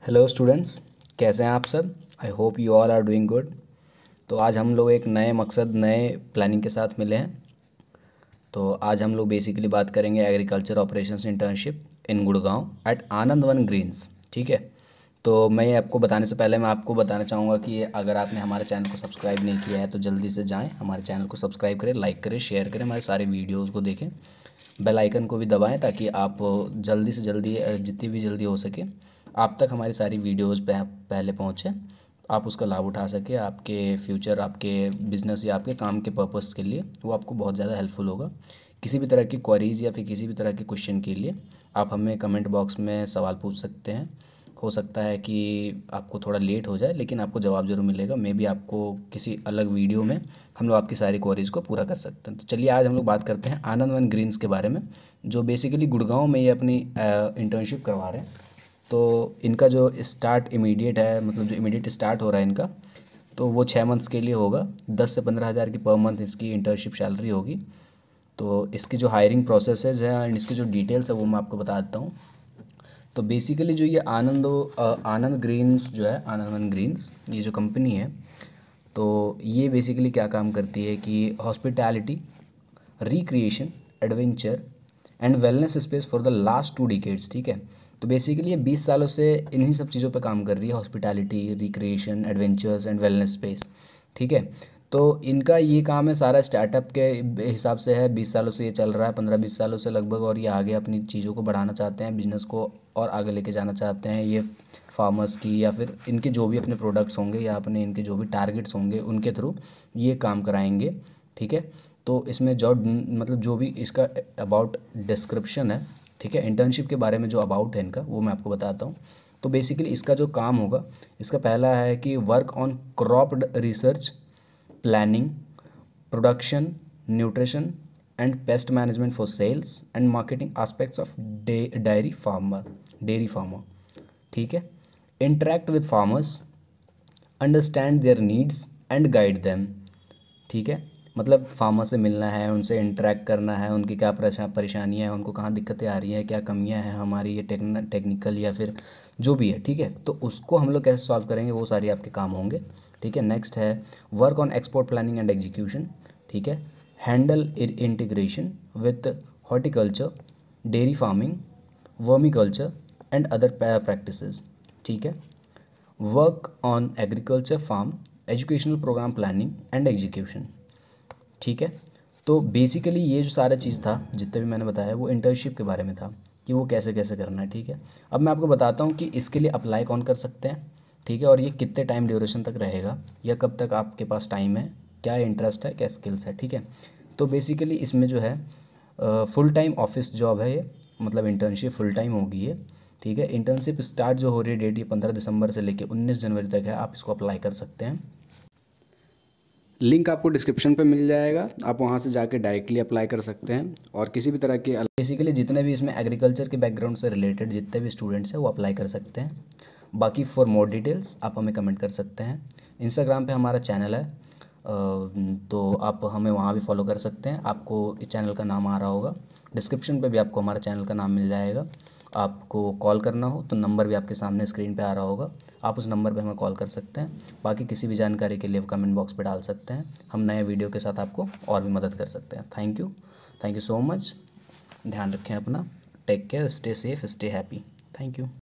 Hello students, कैसे हैं आप सब। I hope you all are doing good. तो आज हम लोग एक नए मकसद नए प्लानिंग के साथ मिले हैं। तो आज हम लोग बेसिकली बात करेंगे agriculture operations internship in Gurgaon at Anand one greens. ठीक है। तो मैं आपको बताने से पहले मैं आपको बताना चाहूँगा कि अगर आपने हमारे चैनल को सब्सक्राइब नहीं किया है तो जल्दी से जाएँ, हमारे चैनल को सब्सक्राइब करें, लाइक करें, शेयर करें, हमारे सारे वीडियोज़ को देखें, बेल आइकन को भी दबाएं ताकि आप जल्दी से जल्दी जितनी भी जल्दी हो सके आप तक हमारी सारी वीडियोज़ पहले पहुँचे, आप उसका लाभ उठा सके। आपके फ्यूचर, आपके बिजनेस या आपके काम के पर्पस के लिए वो आपको बहुत ज़्यादा हेल्पफुल होगा। किसी भी तरह की क्वेरीज़ या फिर किसी भी तरह के क्वेश्चन के लिए आप हमें कमेंट बॉक्स में सवाल पूछ सकते हैं। हो सकता है कि आपको थोड़ा लेट हो जाए लेकिन आपको जवाब ज़रूर मिलेगा। मे बी आपको किसी अलग वीडियो में हम लोग आपकी सारी क्वेरीज़ को पूरा कर सकते हैं। तो चलिए आज हम लोग बात करते हैं आनंद वन ग्रीन्स के बारे में, जो बेसिकली गुड़गांव में ये अपनी इंटर्नशिप करवा रहे हैं। तो इनका जो स्टार्ट इमीडिएट है, मतलब जो इमीडिएट स्टार्ट हो रहा है इनका, तो वो 6 मंथ्स के लिए होगा। 10 से 15 हज़ार की पर मंथ इसकी इंटर्नशिप सैलरी होगी। तो इसकी जो हायरिंग प्रोसेसेस है एंड इसकी जो डिटेल्स है वो मैं आपको बता देता हूँ। तो बेसिकली जो ये आनंद ग्रीन्स जो है, आनंद वन ग्रीन्स, ये जो कंपनी है, तो ये बेसिकली क्या काम करती है कि hospitality, recreation, adventure and wellness space for the last 2 decades. ठीक है। तो बेसिकली ये 20 सालों से इन्हीं सब चीज़ों पे काम कर रही है, hospitality, recreation, adventures and wellness space. ठीक है। तो इनका ये काम है, सारा स्टार्टअप के हिसाब से है, 20 सालों से ये चल रहा है, 15-20 सालों से लगभग। और ये आगे अपनी चीज़ों को बढ़ाना चाहते हैं, बिज़नेस को और आगे लेके जाना चाहते हैं। ये फार्मर्स की या फिर इनके जो भी अपने प्रोडक्ट्स होंगे या अपने इनके जो भी टारगेट्स होंगे उनके थ्रू ये काम कराएंगे। ठीक है। तो इसमें जॉब, मतलब जो भी इसका अबाउट डिस्क्रिप्शन है, ठीक है, इंटर्नशिप के बारे में जो अबाउट है इनका, वो मैं आपको बताता हूँ। तो बेसिकली इसका जो काम होगा, इसका पहला है कि work on crop research, planning, production, nutrition and pest management for sales and marketing aspects of dairy farmer. ठीक है। Interact with farmers, understand their needs and guide them. ठीक है। मतलब फार्मर से मिलना है, उनसे इंटरेक्ट करना है, उनकी क्या परेशानियाँ हैं, उनको कहाँ दिक्कतें आ रही हैं, क्या कमियाँ हैं हमारी ये टेक्निकल या फिर जो भी है। ठीक है। तो उसको हम लोग कैसे सॉल्व करेंगे, वो सारी आपके काम होंगे। ठीक है। नेक्स्ट है work on export planning and execution. ठीक है। Handle integration with horticulture, dairy farming, vermiculture and other practices. ठीक है। Work on agriculture farm educational program planning and execution. ठीक है। तो बेसिकली ये जो सारा चीज़ था, जितने भी मैंने बताया, वो इंटर्नशिप के बारे में था कि वो कैसे कैसे करना है। ठीक है। अब मैं आपको बताता हूँ कि इसके लिए अप्लाई कौन कर सकते हैं। ठीक है। और ये कितने टाइम ड्यूरेशन तक रहेगा या कब तक आपके पास टाइम है, क्या इंटरेस्ट है, क्या स्किल्स है। ठीक है। तो बेसिकली इसमें जो है फुल टाइम ऑफिस जॉब है ये, मतलब इंटर्नशिप फुल टाइम होगी ये। ठीक है। इंटर्नशिप स्टार्ट जो हो रही है डेट, ये 15 दिसंबर से लेकर 19 जनवरी तक है। आप इसको अप्लाई कर सकते हैं। लिंक आपको डिस्क्रिप्शन पे मिल जाएगा, आप वहाँ से जाके डायरेक्टली अप्लाई कर सकते हैं। और किसी भी तरह के, बेसिकली जितने भी इसमें एग्रीकल्चर के बैकग्राउंड से रिलेटेड जितने भी स्टूडेंट्स हैं वो अप्लाई कर सकते हैं। बाकी फॉर मोर डिटेल्स आप हमें कमेंट कर सकते हैं। इंस्टाग्राम पे हमारा चैनल है, तो आप हमें वहाँ भी फॉलो कर सकते हैं। आपको इस चैनल का नाम आ रहा होगा, डिस्क्रिप्शन पे भी आपको हमारा चैनल का नाम मिल जाएगा। आपको कॉल करना हो तो नंबर भी आपके सामने स्क्रीन पे आ रहा होगा, आप उस नंबर पे हमें कॉल कर सकते हैं। बाकी किसी भी जानकारी के लिए कमेंट बॉक्स पे डाल सकते हैं, हम नए वीडियो के साथ आपको और भी मदद कर सकते हैं। Thank you so much. ध्यान रखें अपना, take care, stay safe, stay happy. Thank you.